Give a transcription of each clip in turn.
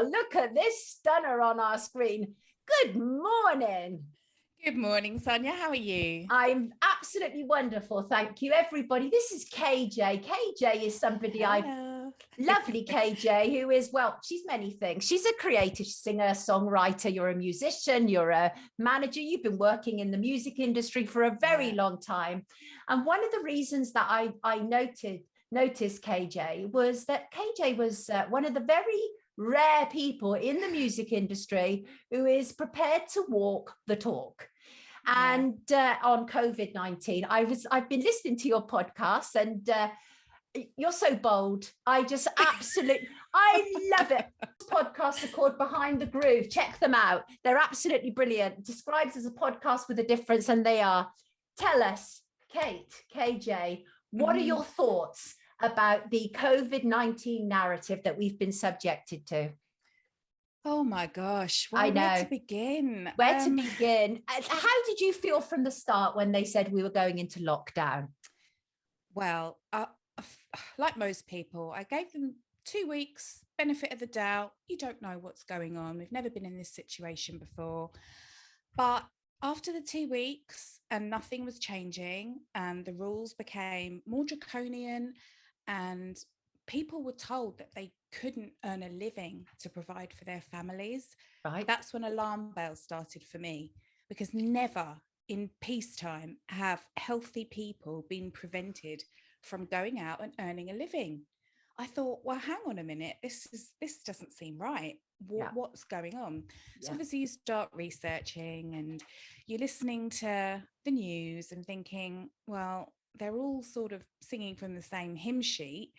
look at this stunner on our screen. Good morning. Good morning, Sonia. How are you? I'm absolutely wonderful. Thank you, everybody. This is KayJay. KayJay is somebody lovely KayJay, who is, well, she's many things. She's a creative singer, songwriter. You're a musician, you're a manager. You've been working in the music industry for a very long time. And one of the reasons that I noticed KayJay was that KayJay was one of the very rare people in the music industry who is prepared to walk the talk. And on COVID-19, I've been listening to your podcast, and you're so bold. I just absolutely, I love it. Podcasts are called Behind the Groove. Check them out. They're absolutely brilliant. Described as a podcast with a difference, and they are. Tell us, KayJay, what are your thoughts about the COVID-19 narrative that we've been subjected to? Oh my gosh, where to begin? Where to begin? How did you feel from the start when they said we were going into lockdown? Well, like most people, I gave them 2 weeks benefit of the doubt. You don't know what's going on. We've never been in this situation before. But after the 2 weeks and nothing was changing and the rules became more draconian and people were told that they couldn't earn a living to provide for their families. Right. That's when alarm bells started for me, because never in peacetime have healthy people been prevented from going out and earning a living. I thought, well, hang on a minute, this doesn't seem right. What's going on? So obviously you start researching and you're listening to the news and thinking, well, they're all sort of singing from the same hymn sheet,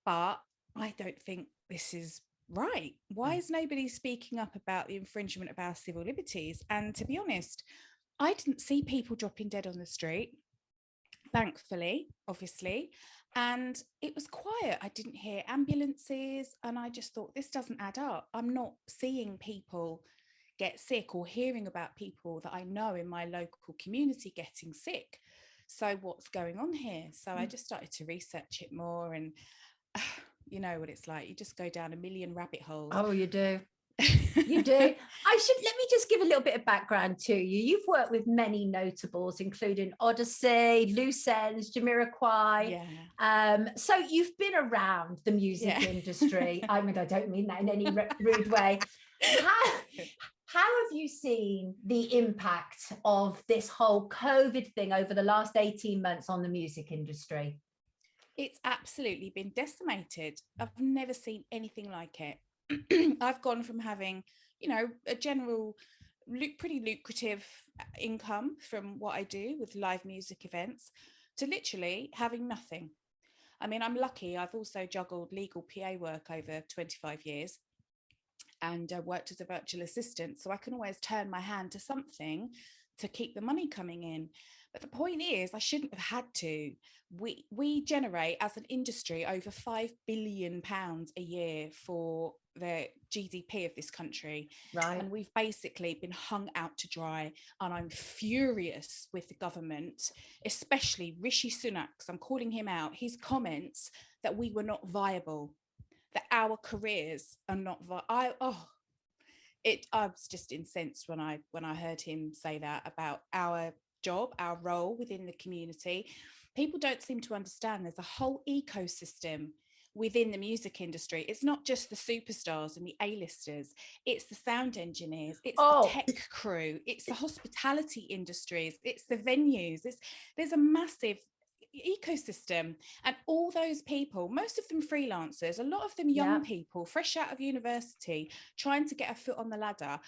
but I don't think this is right. Why is nobody speaking up about the infringement of our civil liberties? And to be honest, I didn't see people dropping dead on the street, thankfully, obviously. And it was quiet. I didn't hear ambulances. And I just thought, this doesn't add up. I'm not seeing people get sick or hearing about people that I know in my local community getting sick. So what's going on here? So I just started to research it more, and you know what it's like. You just go down a million rabbit holes. Oh, you do. You do. Let me just give a little bit of background to you. You've worked with many notables, including Odyssey, Loose Ends, Jamiroquai. So you've been around the music industry. I mean, I don't mean that in any rude way. How have you seen the impact of this whole COVID thing over the last 18 months on the music industry? It's absolutely been decimated. I've never seen anything like it. I've gone from having, a general pretty lucrative income from what I do with live music events to literally having nothing. I mean, I'm lucky. I've also juggled legal PA work over 25 years and worked as a virtual assistant. So I can always turn my hand to something to keep the money coming in. But the point is, I shouldn't have had to. We generate as an industry over £5 billion a year for the GDP of this country. Right. And we've basically been hung out to dry. And I'm furious with the government, especially Rishi Sunak, because I'm calling him out, his comments that we were not viable, that our careers are not I was just incensed when I heard him say that about our job, our role within the community. People don't seem to understand there's a whole ecosystem within the music industry. It's not just the superstars and the A-listers, it's the sound engineers, it's the tech crew, it's the hospitality industries, it's the venues. There's a massive ecosystem, and all those people, most of them freelancers, a lot of them young people fresh out of university trying to get a foot on the ladder,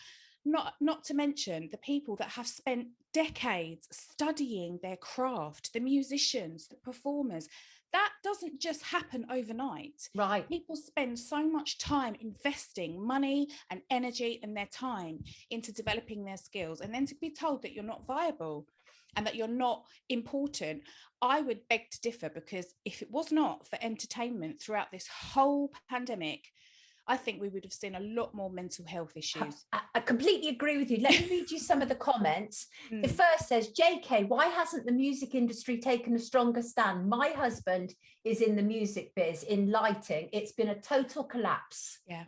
not to mention the people that have spent decades studying their craft, the musicians, the performers. That doesn't just happen overnight. Right. People spend so much time investing money and energy and their time into developing their skills, and then to be told that you're not viable and that you're not important, I would beg to differ, because if it was not for entertainment throughout this whole pandemic, I think we would have seen a lot more mental health issues. I completely agree with you. Let me read you some of the comments. The first says, JK, why hasn't the music industry taken a stronger stand? My husband is in the music biz, in lighting. It's been a total collapse. Yeah.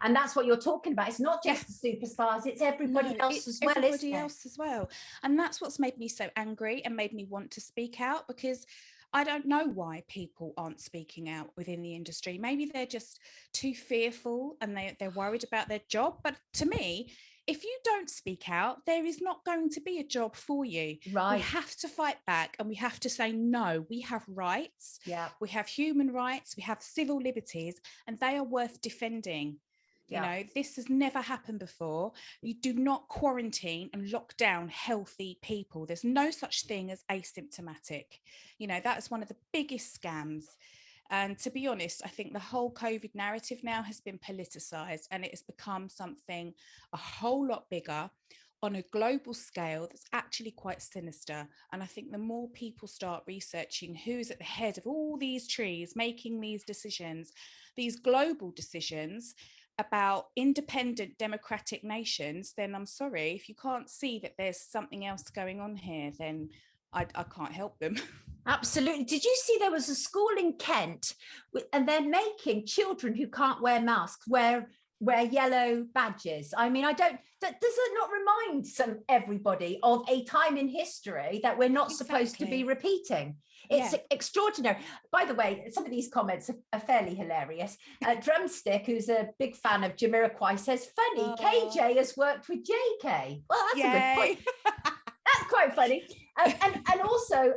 And that's what you're talking about. It's not just the superstars, it's everybody else as well, everybody isn't it? else as well. And that's what's made me so angry and made me want to speak out, because I don't know why people aren't speaking out within the industry. Maybe they're just too fearful and they're worried about their job. But to me, if you don't speak out, there is not going to be a job for you. Right. We have to fight back, and we have to say, no, we have rights. Yeah. We have human rights. We have civil liberties, and they are worth defending. You know, this has never happened before. You do not quarantine and lock down healthy people. There's no such thing as asymptomatic. You know, that is one of the biggest scams. And to be honest, I think the whole COVID narrative now has been politicized, and it has become something a whole lot bigger on a global scale that's actually quite sinister. And I think the more people start researching who's at the head of all these trees making these decisions, these global decisions about independent democratic nations, then I'm sorry, if you can't see that there's something else going on here, then I can't help them. Absolutely. Did you see there was a school in Kent and they're making children who can't wear masks wear yellow badges? I mean, does it not remind everybody of a time in history that we're not supposed to be repeating? It's extraordinary. By the way, some of these comments are fairly hilarious. Drumstick, who's a big fan of Jamiroquai, says, funny, KayJay has worked with JK. Well, that's a good point. That's quite funny. And also,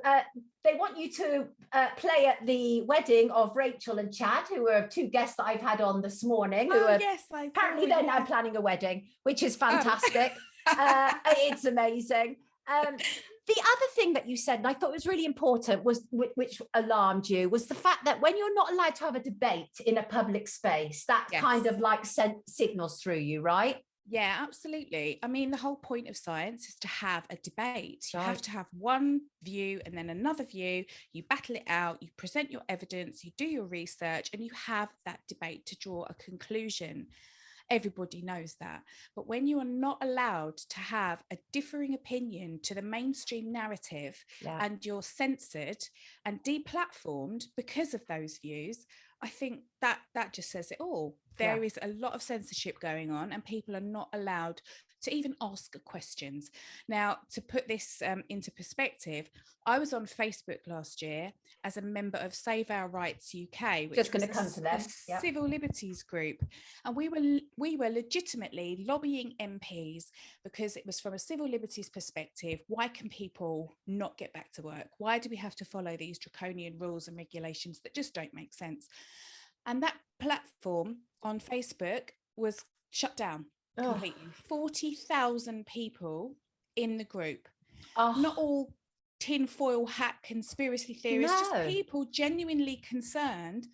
they want you to play at the wedding of Rachel and Chad, who are two guests that I've had on this morning. Apparently they're now planning a wedding, which is fantastic. It's amazing. The other thing that you said, and I thought was really important, was which alarmed you, was the fact that when you're not allowed to have a debate in a public space, that kind of like sent signals through you, right? Yeah, absolutely. I mean, the whole point of science is to have a debate. You have to have one view and then another view. You battle it out, you present your evidence, you do your research, and you have that debate to draw a conclusion. Everybody knows that. But when you are not allowed to have a differing opinion to the mainstream narrative, and you're censored and deplatformed because of those views, I think that just says it all. There is a lot of censorship going on, and people are not allowed to even ask questions. Now, to put this into perspective, I was on Facebook last year as a member of Save Our Rights UK, which is a civil liberties group. And we were legitimately lobbying MPs because it was from a civil liberties perspective. Why can people not get back to work? Why do we have to follow these draconian rules and regulations that just don't make sense? And that platform on Facebook was shut down completely. 40,000 people in the group. Not all tinfoil hat conspiracy theorists, just people genuinely concerned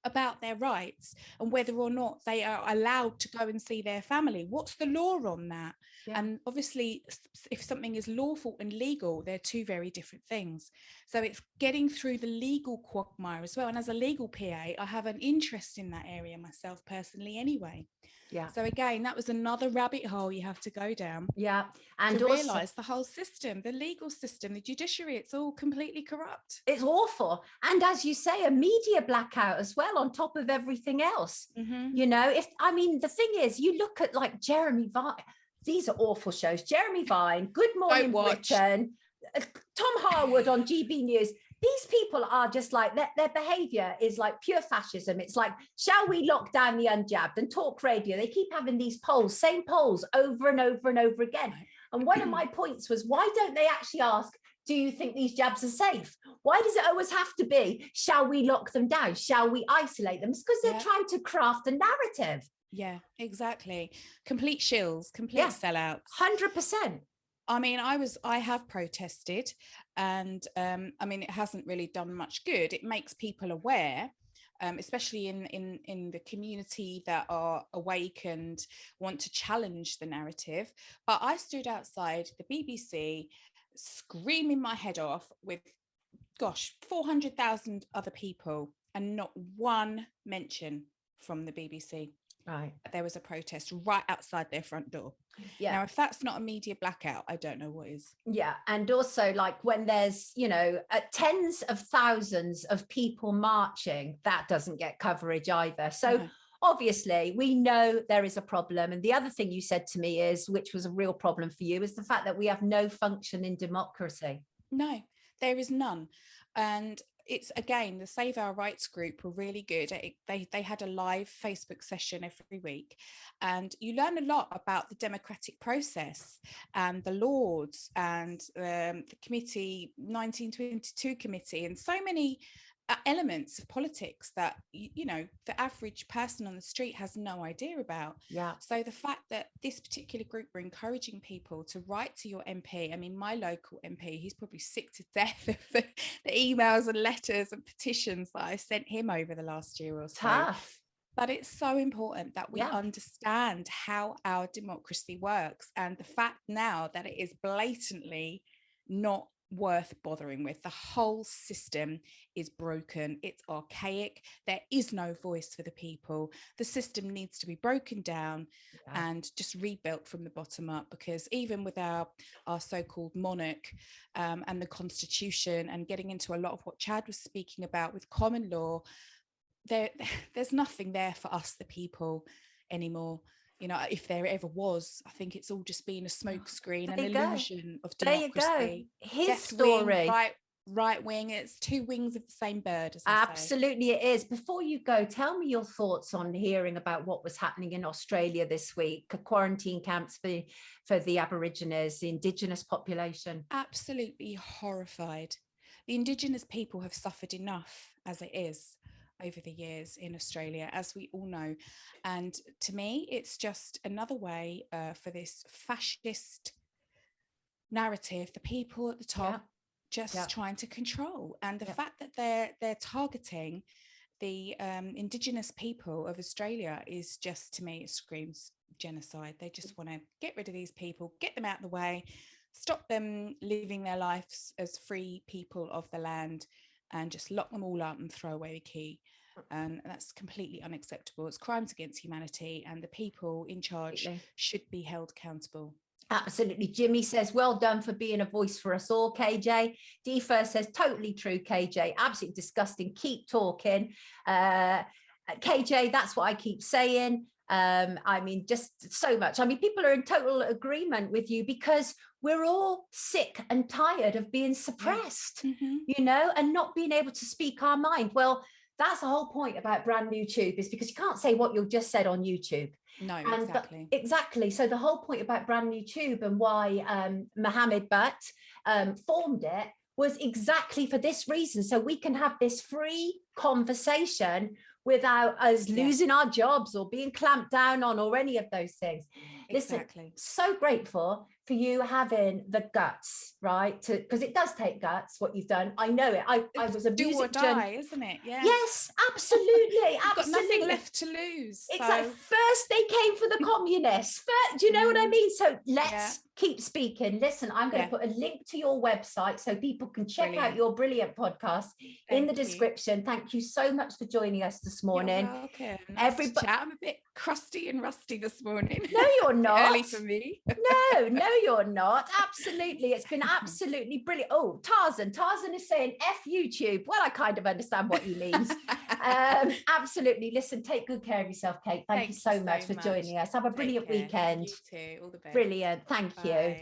about their rights and whether or not they are allowed to go and see their family. What's the law on that? And obviously, if something is lawful and legal, they're two very different things. So it's getting through the legal quagmire as well. And as a legal PA, I have an interest in that area myself personally anyway. So again, that was another rabbit hole you have to go down. And to realise the whole system, the legal system, the judiciary, it's all completely corrupt. It's awful. And as you say, a media blackout as well on top of everything else. You know, the thing is, you look at like Jeremy Vine, these are awful shows. Jeremy Vine, Good Morning Britain, Tom Harwood on GB News. These people are just like, their behavior is like pure fascism. It's like, shall we lock down the unjabbed? And talk radio, they keep having these polls, same polls over and over and over again. And one of my points was, why don't they actually ask, do you think these jabs are safe? Why does it always have to be, shall we lock them down? Shall we isolate them? It's because they're trying to craft a narrative. Yeah, exactly. Complete shills, complete sellouts. 100%. I mean, I have protested, and I mean, it hasn't really done much good. It makes people aware, especially in the community that are awake and want to challenge the narrative. But I stood outside the BBC screaming my head off with, 400,000 other people, and not one mention from the BBC. Right. There was a protest right outside their front door. Now, if that's not a media blackout, I don't know what is. And also, like, when there's, tens of thousands of people marching, that doesn't get coverage either. So obviously we know there is a problem. And the other thing you said to me is, which was a real problem for you, is the fact that we have no function in democracy. No, there is none. And it's, again, the Save Our Rights group were really good. They had a live Facebook session every week, and you learn a lot about the democratic process and the Lords and the committee, 1922 committee, and so many elements of politics that you know the average person on the street has no idea about. Yeah. So the fact that this particular group were encouraging people to write to your MP, I mean, my local MP, he's probably sick to death of the emails and letters and petitions that I sent him over the last year or so. Tough. But it's so important that we understand how our democracy works, and the fact now that it is blatantly not worth bothering with. The whole system is broken. It's archaic. There is no voice for the people. The system needs to be broken down and just rebuilt from the bottom up, because even with our so-called monarch and the constitution, and getting into a lot of what Chad was speaking about with common law, there's nothing there for us, the people, anymore. You know, if there ever was, I think it's all just been a smokescreen, an illusion of democracy. There you go. His Left story. wing, right wing. It's two wings of the same bird, as Absolutely, it is. Before you go, tell me your thoughts on hearing about what was happening in Australia this week, quarantine camps for the Aborigines, the Indigenous population. Absolutely horrified. The Indigenous people have suffered enough as it is over the years in Australia, as we all know. And to me, it's just another way for this fascist narrative, the people at the top trying to control. And the fact that they're targeting the Indigenous people of Australia is just, to me, it screams genocide. They just want to get rid of these people, get them out of the way, stop them living their lives as free people of the land, and just lock them all up and throw away the key. And that's completely unacceptable. It's crimes against humanity, and the people in charge should be held accountable. Absolutely. Jimmy says, well done for being a voice for us all, KayJay. D first says, totally true, KayJay. Absolutely disgusting. Keep talking. KayJay, that's what I keep saying. I mean, just so much. I mean, people are in total agreement with you, because we're all sick and tired of being suppressed, you know, and not being able to speak our mind. Well, that's the whole point about brand new Tube, is because you can't say what you've just said on YouTube. No, exactly. Exactly. So the whole point about brand new Tube and why Mohammed Butt formed it was exactly for this reason. So we can have this free conversation without us losing our jobs or being clamped down on or any of those things. Exactly. Listen, so grateful for you having the guts, right? Because it does take guts, what you've done. I know it. I was a do or die, isn't it? Yeah. Yes, absolutely. You've got nothing left to lose. Exactly. First they came for the communists. Do you know what I mean? So let's keep speaking. Listen, I'm going to put a link to your website so people can check out your brilliant podcast in the description. Thank you so much for joining us this morning. You're welcome. Everybody, I'm a bit crusty and rusty this morning. No, you're not. Early for me. No, you're not. Absolutely. It's been absolutely brilliant. Oh, Tarzan is saying F YouTube. Well, I kind of understand what he means. Absolutely. Listen, take good care of yourself, Kate. Thank you so much for joining us. Have a brilliant weekend. You too. All the best. Brilliant. Thank you.